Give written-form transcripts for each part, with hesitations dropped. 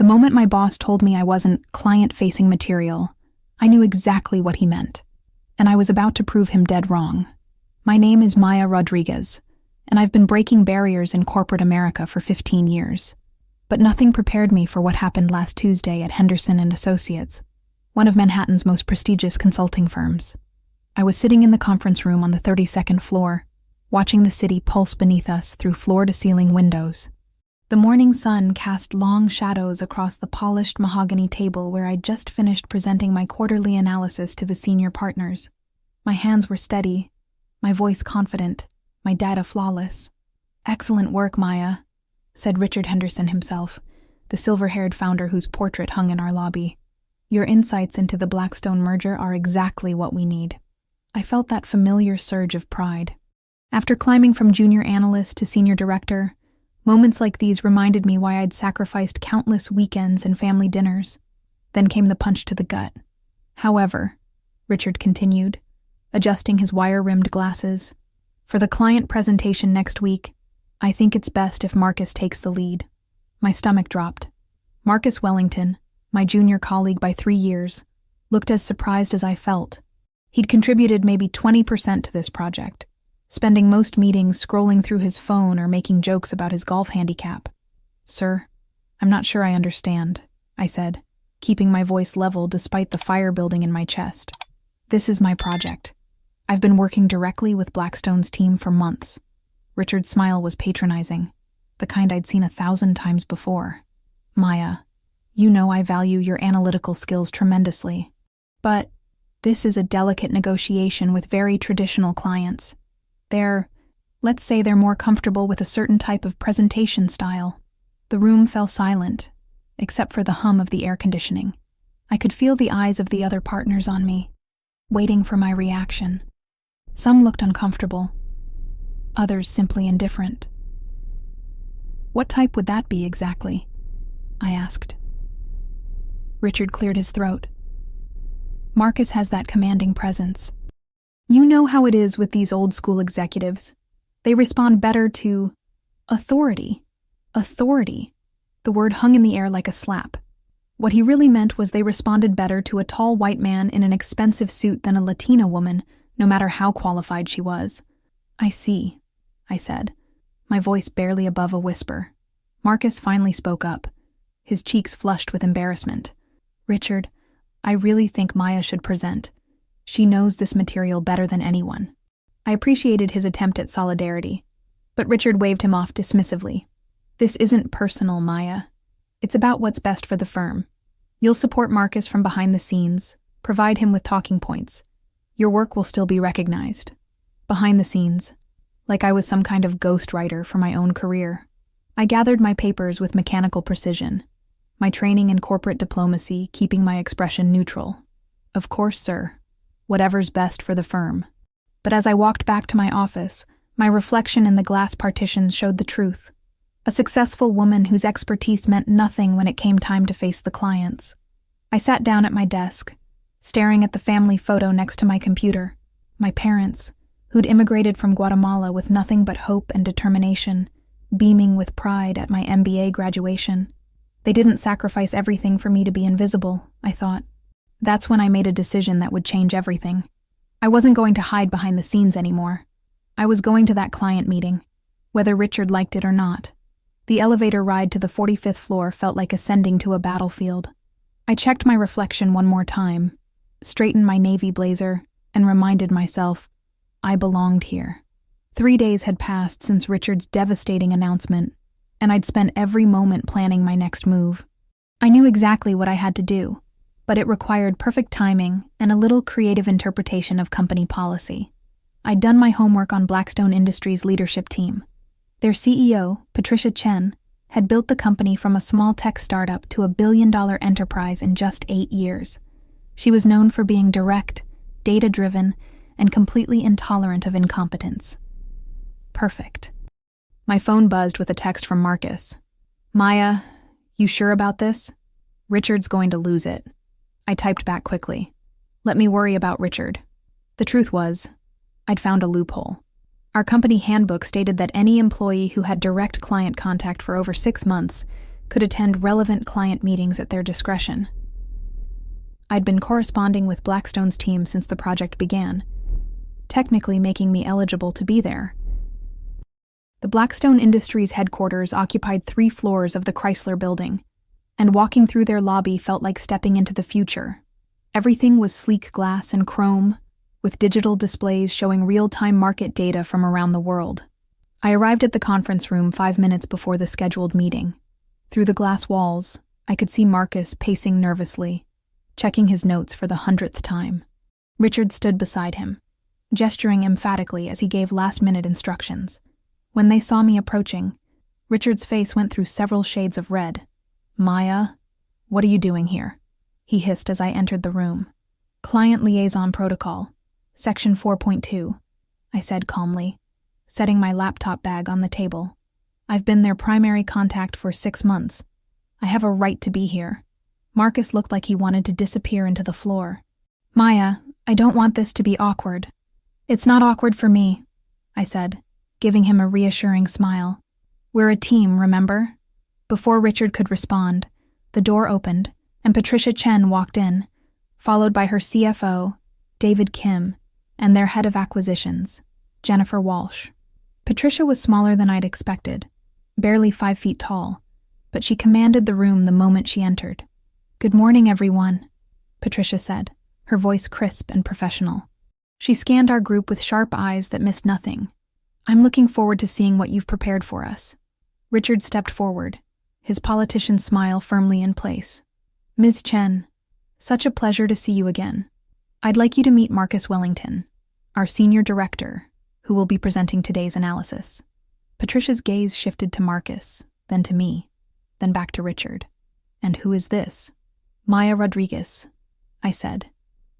moment my boss told me I wasn't client-facing material, I knew exactly what he meant, and I was about to prove him dead wrong. My name is Maya Rodriguez, and I've been breaking barriers in corporate America for 15 years. But nothing prepared me for what happened last Tuesday at Henderson & Associates, one of Manhattan's most prestigious consulting firms. I was sitting in the conference room on the 32nd floor, watching the city pulse beneath us through floor-to-ceiling windows. The morning sun cast long shadows across the polished mahogany table where I'd just finished presenting my quarterly analysis to the senior partners. My hands were steady, my voice confident, my data flawless. "Excellent work, Maya," said Richard Henderson himself, the silver-haired founder whose portrait hung in our lobby. "Your insights into the Blackstone merger are exactly what we need." I felt that familiar surge of pride. After climbing from junior analyst to senior director, moments like these reminded me why I'd sacrificed countless weekends and family dinners. Then came the punch to the gut. "However," Richard continued, adjusting his wire-rimmed glasses, "for the client presentation next week, I think it's best if Marcus takes the lead." My stomach dropped. Marcus Wellington, my junior colleague by 3 years, looked as surprised as I felt. He'd contributed maybe 20% to this project, spending most meetings scrolling through his phone or making jokes about his golf handicap. "Sir, I'm not sure I understand," I said, keeping my voice level despite the fire building in my chest. "This is my project. I've been working directly with Blackstone's team for months." Richard's smile was patronizing, the kind I'd seen 1,000 times before. "Maya, you know I value your analytical skills tremendously. But this is a delicate negotiation with very traditional clients. Let's say they're more comfortable with a certain type of presentation style." The room fell silent, except for the hum of the air conditioning. I could feel the eyes of the other partners on me, waiting for my reaction. Some looked uncomfortable, others simply indifferent. "What type would that be exactly?" I asked. Richard cleared his throat. "Marcus has that commanding presence. You know how it is with these old-school executives. They respond better to authority. Authority." The word hung in the air like a slap. What he really meant was they responded better to a tall white man in an expensive suit than a Latina woman, no matter how qualified she was. "I see," I said, my voice barely above a whisper. Marcus finally spoke up, his cheeks flushed with embarrassment. "Richard, I really think Maya should present. She knows this material better than anyone." I appreciated his attempt at solidarity, but Richard waved him off dismissively. "This isn't personal, Maya. It's about what's best for the firm. You'll support Marcus from behind the scenes, provide him with talking points. Your work will still be recognized. Behind the scenes, like I was some kind of ghostwriter for my own career." I gathered my papers with mechanical precision, my training in corporate diplomacy keeping my expression neutral. "Of course, sir. Whatever's best for the firm." But as I walked back to my office, my reflection in the glass partitions showed the truth. A successful woman whose expertise meant nothing when it came time to face the clients. I sat down at my desk, staring at the family photo next to my computer. My parents, who'd immigrated from Guatemala with nothing but hope and determination, beaming with pride at my MBA graduation. They didn't sacrifice everything for me to be invisible, I thought. That's when I made a decision that would change everything. I wasn't going to hide behind the scenes anymore. I was going to that client meeting, whether Richard liked it or not. The elevator ride to the 45th floor felt like ascending to a battlefield. I checked my reflection one more time, straightened my navy blazer, and reminded myself, I belonged here. 3 days had passed since Richard's devastating announcement, and I'd spent every moment planning my next move. I knew exactly what I had to do, but it required perfect timing and a little creative interpretation of company policy. I'd done my homework on Blackstone Industries' leadership team. Their CEO, Patricia Chen, had built the company from a small tech startup to a billion-dollar enterprise in just 8 years. She was known for being direct, data-driven, and completely intolerant of incompetence. Perfect. My phone buzzed with a text from Marcus. "Maya, you sure about this? Richard's going to lose it." I typed back quickly. Let me worry about Richard. The truth was, I'd found a loophole. Our company handbook stated that any employee who had direct client contact for over 6 months could attend relevant client meetings at their discretion. I'd been corresponding with Blackstone's team since the project began, technically making me eligible to be there. The Blackstone Industries headquarters occupied 3 floors of the Chrysler Building, and walking through their lobby felt like stepping into the future. Everything was sleek glass and chrome, with digital displays showing real-time market data from around the world. I arrived at the conference room 5 minutes before the scheduled meeting. Through the glass walls, I could see Marcus pacing nervously, checking his notes for the 100th time. Richard stood beside him, gesturing emphatically as he gave last-minute instructions. When they saw me approaching, Richard's face went through several shades of red. "Maya, what are you doing here?" he hissed as I entered the room. "Client Liaison Protocol, Section 4.2, I said calmly, setting my laptop bag on the table. "I've been their primary contact for 6 months. I have a right to be here." Marcus looked like he wanted to disappear into the floor. "Maya, I don't want this to be awkward." "It's not awkward for me," I said, giving him a reassuring smile. "We're a team, remember?" Before Richard could respond, the door opened and Patricia Chen walked in, followed by her CFO, David Kim, and their head of acquisitions, Jennifer Walsh. Patricia was smaller than I'd expected, barely 5 feet tall, but she commanded the room the moment she entered. "Good morning, everyone," Patricia said, her voice crisp and professional. She scanned our group with sharp eyes that missed nothing. "I'm looking forward to seeing what you've prepared for us." Richard stepped forward, his politician smile firmly in place. "Ms. Chen, such a pleasure to see you again. I'd like you to meet Marcus Wellington, our senior director, who will be presenting today's analysis." Patricia's gaze shifted to Marcus, then to me, then back to Richard. "And who is this?" "Maya Rodriguez," I said,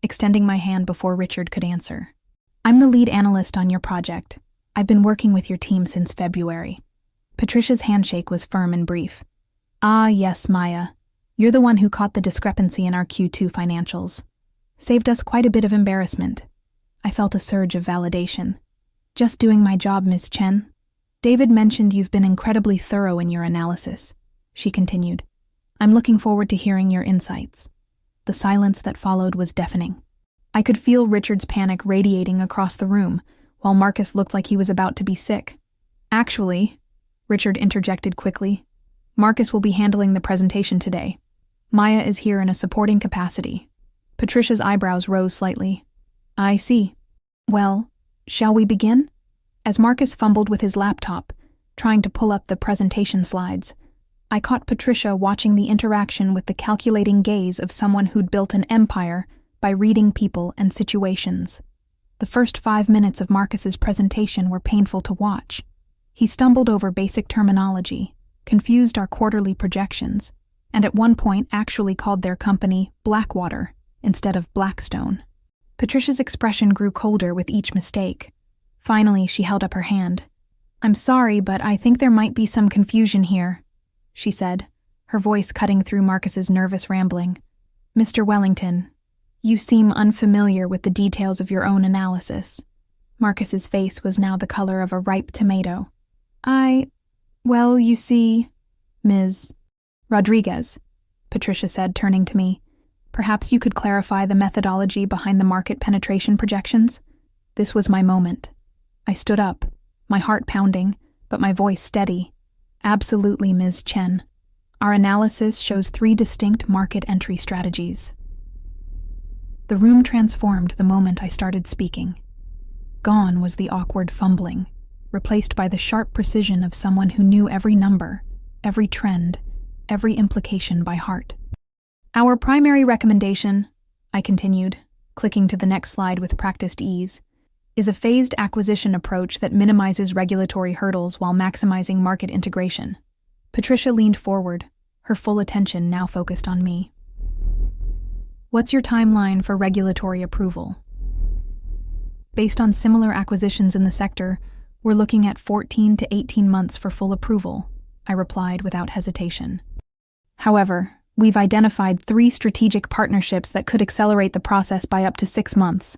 extending my hand before Richard could answer. "I'm the lead analyst on your project. I've been working with your team since February." Patricia's handshake was firm and brief. "Ah, yes, Maya. You're the one who caught the discrepancy in our Q2 financials. Saved us quite a bit of embarrassment." I felt a surge of validation. "Just doing my job, Ms. Chen." "David mentioned you've been incredibly thorough in your analysis," she continued. "I'm looking forward to hearing your insights." The silence that followed was deafening. I could feel Richard's panic radiating across the room, while Marcus looked like he was about to be sick. "Actually," Richard interjected quickly, "Marcus will be handling the presentation today. Maya is here in a supporting capacity." Patricia's eyebrows rose slightly. "I see. Well, shall we begin?" As Marcus fumbled with his laptop, trying to pull up the presentation slides, I caught Patricia watching the interaction with the calculating gaze of someone who'd built an empire by reading people and situations. The first 5 minutes of Marcus's presentation were painful to watch. He stumbled over basic terminology, confused our quarterly projections, and at one point actually called their company Blackwater instead of Blackstone. Patricia's expression grew colder with each mistake. Finally, she held up her hand. "I'm sorry, but I think there might be some confusion here," she said, her voice cutting through Marcus's nervous rambling. "Mr. Wellington, you seem unfamiliar with the details of your own analysis." Marcus's face was now the color of a ripe tomato. Well, you see, Ms. Rodriguez," Patricia said, turning to me. "Perhaps you could clarify the methodology behind the market penetration projections?" This was my moment. I stood up, my heart pounding, but my voice steady. "Absolutely, Ms. Chen. Our analysis shows 3 distinct market entry strategies." The room transformed the moment I started speaking. Gone was the awkward fumbling, replaced by the sharp precision of someone who knew every number, every trend, every implication by heart. "Our primary recommendation," I continued, clicking to the next slide with practiced ease, "is a phased acquisition approach that minimizes regulatory hurdles while maximizing market integration." Patricia leaned forward, her full attention now focused on me. "What's your timeline for regulatory approval?" "Based on similar acquisitions in the sector, we're looking at 14 to 18 months for full approval," I replied without hesitation. "However, we've identified 3 strategic partnerships that could accelerate the process by up to 6 months.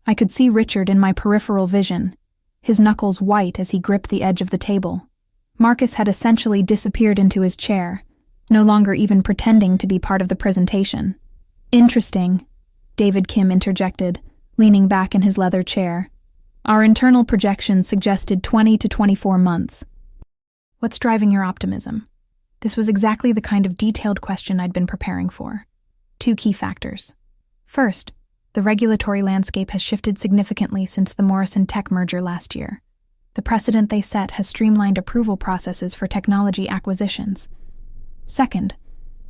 I could see Richard in my peripheral vision, his knuckles white as he gripped the edge of the table. Marcus had essentially disappeared into his chair, no longer even pretending to be part of the presentation. Interesting, David Kim interjected, leaning back in his leather chair. Our internal projections suggested 20 to 24 months. What's driving your optimism? This was exactly the kind of detailed question I'd been preparing for. 2 key factors. First, the regulatory landscape has shifted significantly since the Morrison Tech merger last year. The precedent they set has streamlined approval processes for technology acquisitions. Second,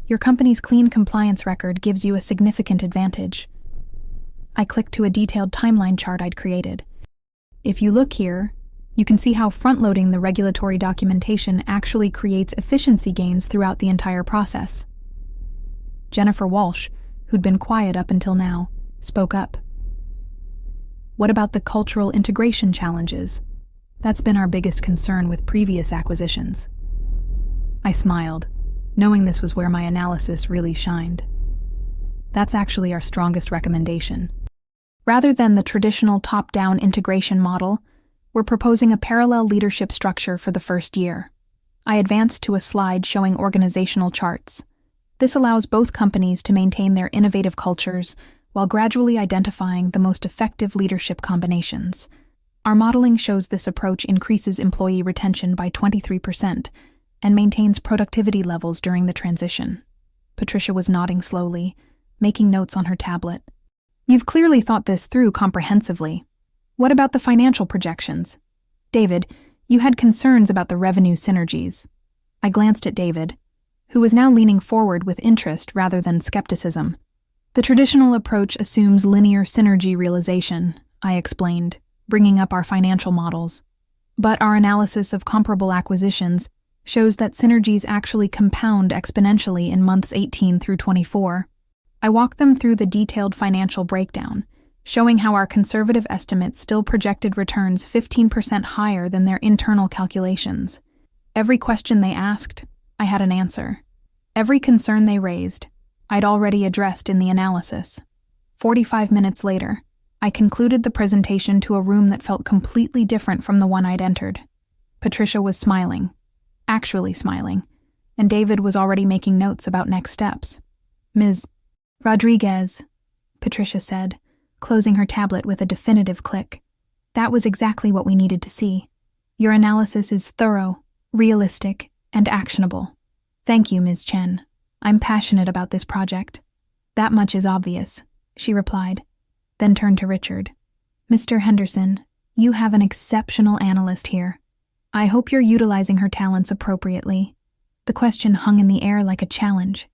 your company's clean compliance record gives you a significant advantage. I clicked to a detailed timeline chart I'd created. If you look here, you can see how front-loading the regulatory documentation actually creates efficiency gains throughout the entire process. Jennifer Walsh, who'd been quiet up until now, spoke up. What about the cultural integration challenges? That's been our biggest concern with previous acquisitions. I smiled, knowing this was where my analysis really shined. That's actually our strongest recommendation. Rather than the traditional top-down integration model, we're proposing a parallel leadership structure for the first year. I advanced to a slide showing organizational charts. This allows both companies to maintain their innovative cultures while gradually identifying the most effective leadership combinations. Our modeling shows this approach increases employee retention by 23% and maintains productivity levels during the transition. Patricia was nodding slowly, making notes on her tablet. You've clearly thought this through comprehensively. What about the financial projections? David, you had concerns about the revenue synergies. I glanced at David, who was now leaning forward with interest rather than skepticism. The traditional approach assumes linear synergy realization, I explained, bringing up our financial models. But our analysis of comparable acquisitions shows that synergies actually compound exponentially in months 18 through 24. I walked them through the detailed financial breakdown, showing how our conservative estimates still projected returns 15% higher than their internal calculations. Every question they asked, I had an answer. Every concern they raised, I'd already addressed in the analysis. 45 minutes later, I concluded the presentation to a room that felt completely different from the one I'd entered. Patricia was smiling, actually smiling, and David was already making notes about next steps. Ms. Rodriguez, Patricia said, closing her tablet with a definitive click. That was exactly what we needed to see. Your analysis is thorough, realistic, and actionable. Thank you, Ms. Chen. I'm passionate about this project. That much is obvious, she replied, then turned to Richard. Mr. Henderson, you have an exceptional analyst here. I hope you're utilizing her talents appropriately. The question hung in the air like a challenge.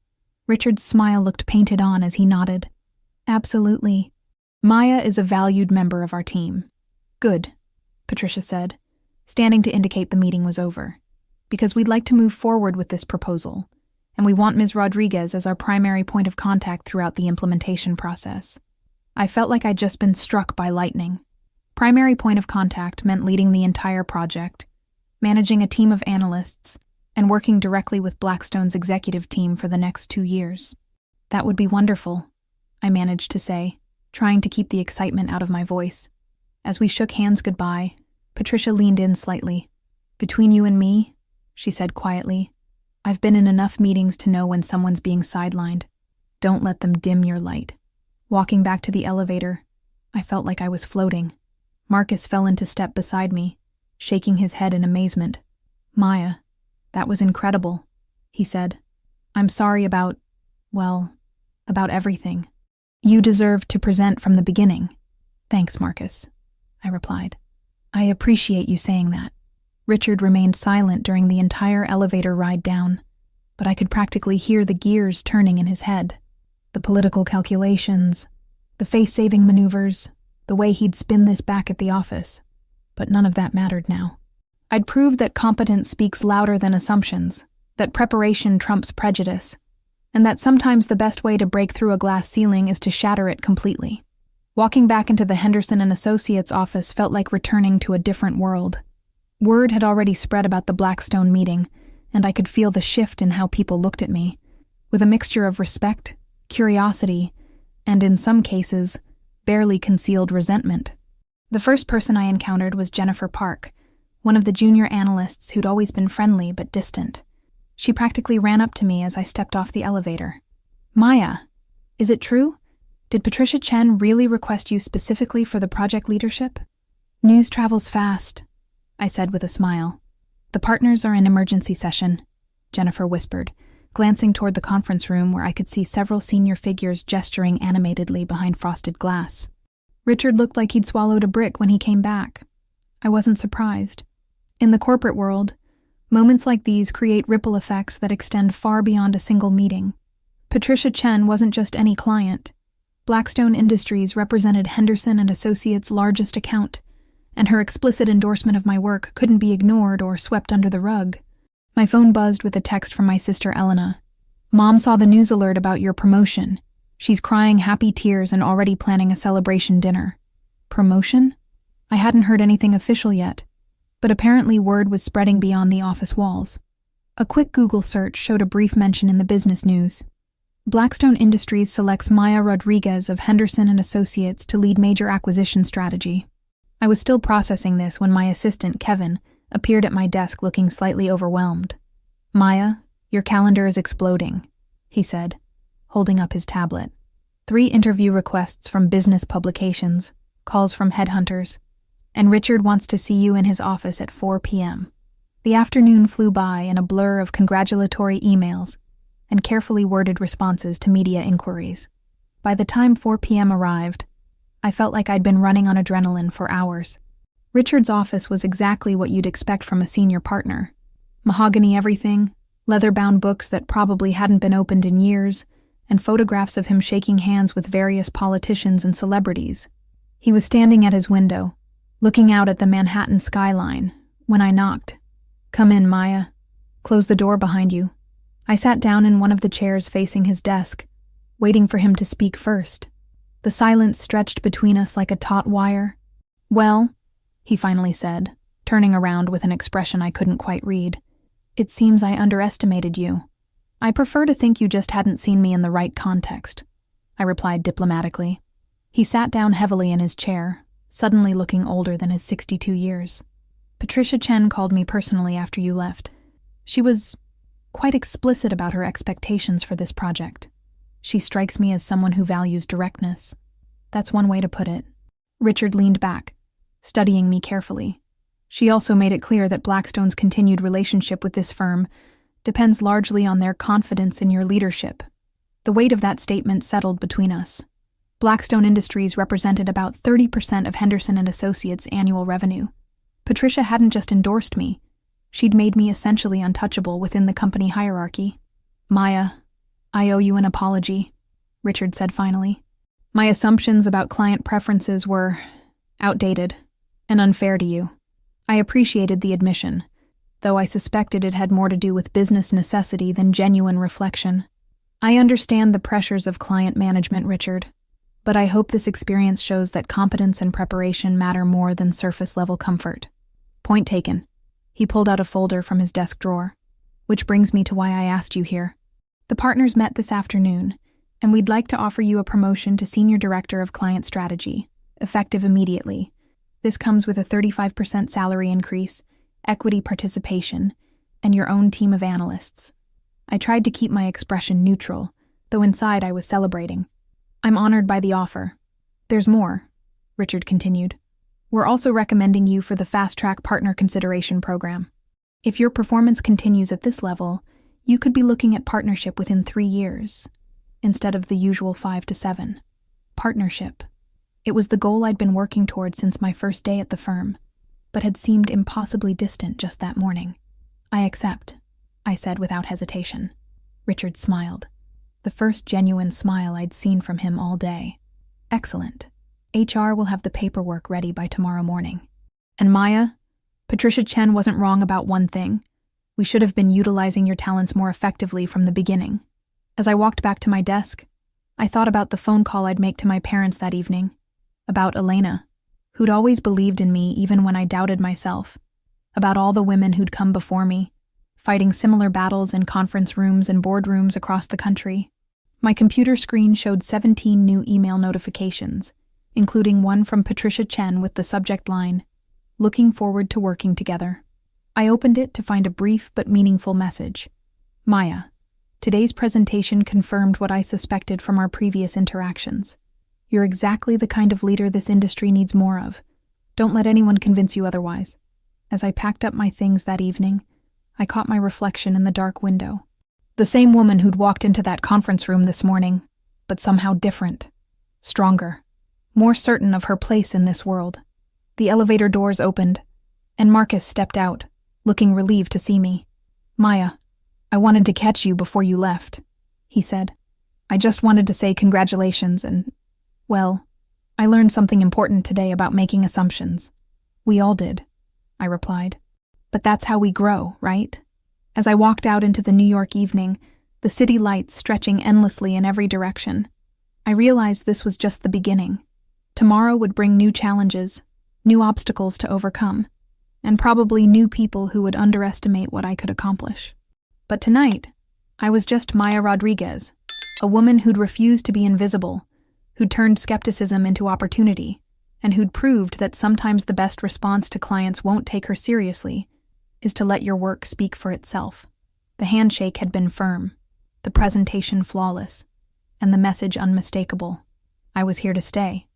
Richard's smile looked painted on as he nodded. Absolutely. Maya is a valued member of our team. Good, Patricia said, standing to indicate the meeting was over. Because we'd like to move forward with this proposal, and we want Ms. Rodriguez as our primary point of contact throughout the implementation process. I felt like I'd just been struck by lightning. Primary point of contact meant leading the entire project, managing a team of analysts, and working directly with Blackstone's executive team for the next 2 years. That would be wonderful, I managed to say, trying to keep the excitement out of my voice. As we shook hands goodbye, Patricia leaned in slightly. Between you and me, she said quietly, I've been in enough meetings to know when someone's being sidelined. Don't let them dim your light. Walking back to the elevator, I felt like I was floating. Marcus fell into step beside me, shaking his head in amazement. Maya, that was incredible, he said. I'm sorry about everything. You deserved to present from the beginning. Thanks, Marcus, I replied. I appreciate you saying that. Richard remained silent during the entire elevator ride down, but I could practically hear the gears turning in his head. The political calculations, the face-saving maneuvers, the way he'd spin this back at the office. But none of that mattered now. I'd proved that competence speaks louder than assumptions, that preparation trumps prejudice, and that sometimes the best way to break through a glass ceiling is to shatter it completely. Walking back into the Henderson & Associates office felt like returning to a different world. Word had already spread about the Blackstone meeting, and I could feel the shift in how people looked at me, with a mixture of respect, curiosity, and in some cases, barely concealed resentment. The first person I encountered was Jennifer Park, one of the junior analysts who'd always been friendly but distant. She practically ran up to me as I stepped off the elevator. Maya, is it true? Did Patricia Chen really request you specifically for the project leadership? News travels fast, I said with a smile. The partners are in emergency session, Jennifer whispered, glancing toward the conference room where I could see several senior figures gesturing animatedly behind frosted glass. Richard looked like he'd swallowed a brick when he came back. I wasn't surprised. In the corporate world, moments like these create ripple effects that extend far beyond a single meeting. Patricia Chen wasn't just any client. Blackstone Industries represented Henderson and Associates' largest account, and her explicit endorsement of my work couldn't be ignored or swept under the rug. My phone buzzed with a text from my sister Elena. Mom saw the news alert about your promotion. She's crying happy tears and already planning a celebration dinner. Promotion? I hadn't heard anything official yet, but apparently word was spreading beyond the office walls. A quick Google search showed a brief mention in the business news. Blackstone Industries selects Maya Rodriguez of Henderson and Associates to lead major acquisition strategy. I was still processing this when my assistant, Kevin, appeared at my desk looking slightly overwhelmed. Maya, your calendar is exploding, he said, holding up his tablet. 3 interview requests from business publications, calls from headhunters, and Richard wants to see you in his office at 4 p.m. The afternoon flew by in a blur of congratulatory emails and carefully worded responses to media inquiries. By the time 4 p.m. arrived, I felt like I'd been running on adrenaline for hours. Richard's office was exactly what you'd expect from a senior partner. Mahogany everything, leather-bound books that probably hadn't been opened in years, and photographs of him shaking hands with various politicians and celebrities. He was standing at his window, looking out at the Manhattan skyline, when I knocked. Come in, Maya. Close the door behind you. I sat down in one of the chairs facing his desk, waiting for him to speak first. The silence stretched between us like a taut wire. Well, he finally said, turning around with an expression I couldn't quite read. It seems I underestimated you. I prefer to think you just hadn't seen me in the right context, I replied diplomatically. He sat down heavily in his chair, suddenly looking older than his 62 years. Patricia Chen called me personally after you left. She was quite explicit about her expectations for this project. She strikes me as someone who values directness. That's one way to put it. Richard leaned back, studying me carefully. She also made it clear that Blackstone's continued relationship with this firm depends largely on their confidence in your leadership. The weight of that statement settled between us. Blackstone Industries represented about 30% of Henderson and Associates' annual revenue. Patricia hadn't just endorsed me. She'd made me essentially untouchable within the company hierarchy. Maya, I owe you an apology, Richard said finally. My assumptions about client preferences were outdated and unfair to you. I appreciated the admission, though I suspected it had more to do with business necessity than genuine reflection. I understand the pressures of client management, Richard, but I hope this experience shows that competence and preparation matter more than surface-level comfort. Point taken. He pulled out a folder from his desk drawer. Which brings me to why I asked you here. The partners met this afternoon, and we'd like to offer you a promotion to Senior Director of Client Strategy, effective immediately. This comes with a 35% salary increase, equity participation, and your own team of analysts. I tried to keep my expression neutral, though inside I was celebrating. I'm honored by the offer. There's more, Richard continued. We're also recommending you for the Fast Track Partner Consideration Program. If your performance continues at this level, you could be looking at partnership within 3 years, instead of the usual 5 to 7. Partnership. It was the goal I'd been working toward since my first day at the firm, but had seemed impossibly distant just that morning. I accept, I said without hesitation. Richard smiled, the first genuine smile I'd seen from him all day. Excellent. HR will have the paperwork ready by tomorrow morning. And Maya, Patricia Chen wasn't wrong about one thing. We should have been utilizing your talents more effectively from the beginning. As I walked back to my desk, I thought about the phone call I'd make to my parents that evening, about Elena, who'd always believed in me even when I doubted myself, about all the women who'd come before me, fighting similar battles in conference rooms and boardrooms across the country. My computer screen showed 17 new email notifications, including one from Patricia Chen with the subject line, "Looking forward to working together." I opened it to find a brief but meaningful message. Maya, today's presentation confirmed what I suspected from our previous interactions. You're exactly the kind of leader this industry needs more of. Don't let anyone convince you otherwise. As I packed up my things that evening, I caught my reflection in the dark window. The same woman who'd walked into that conference room this morning, but somehow different, stronger, more certain of her place in this world. The elevator doors opened, and Marcus stepped out, looking relieved to see me. "Maya, I wanted to catch you before you left," he said. "I just wanted to say congratulations and, well, I learned something important today about making assumptions." "We all did," I replied. "But that's how we grow, right?" As I walked out into the New York evening, the city lights stretching endlessly in every direction, I realized this was just the beginning. Tomorrow would bring new challenges, new obstacles to overcome, and probably new people who would underestimate what I could accomplish. But tonight, I was just Maya Rodriguez, a woman who'd refused to be invisible, who'd turned skepticism into opportunity, and who'd proved that sometimes the best response to clients won't take her seriously is to let your work speak for itself. The handshake had been firm, the presentation flawless, and the message unmistakable. I was here to stay.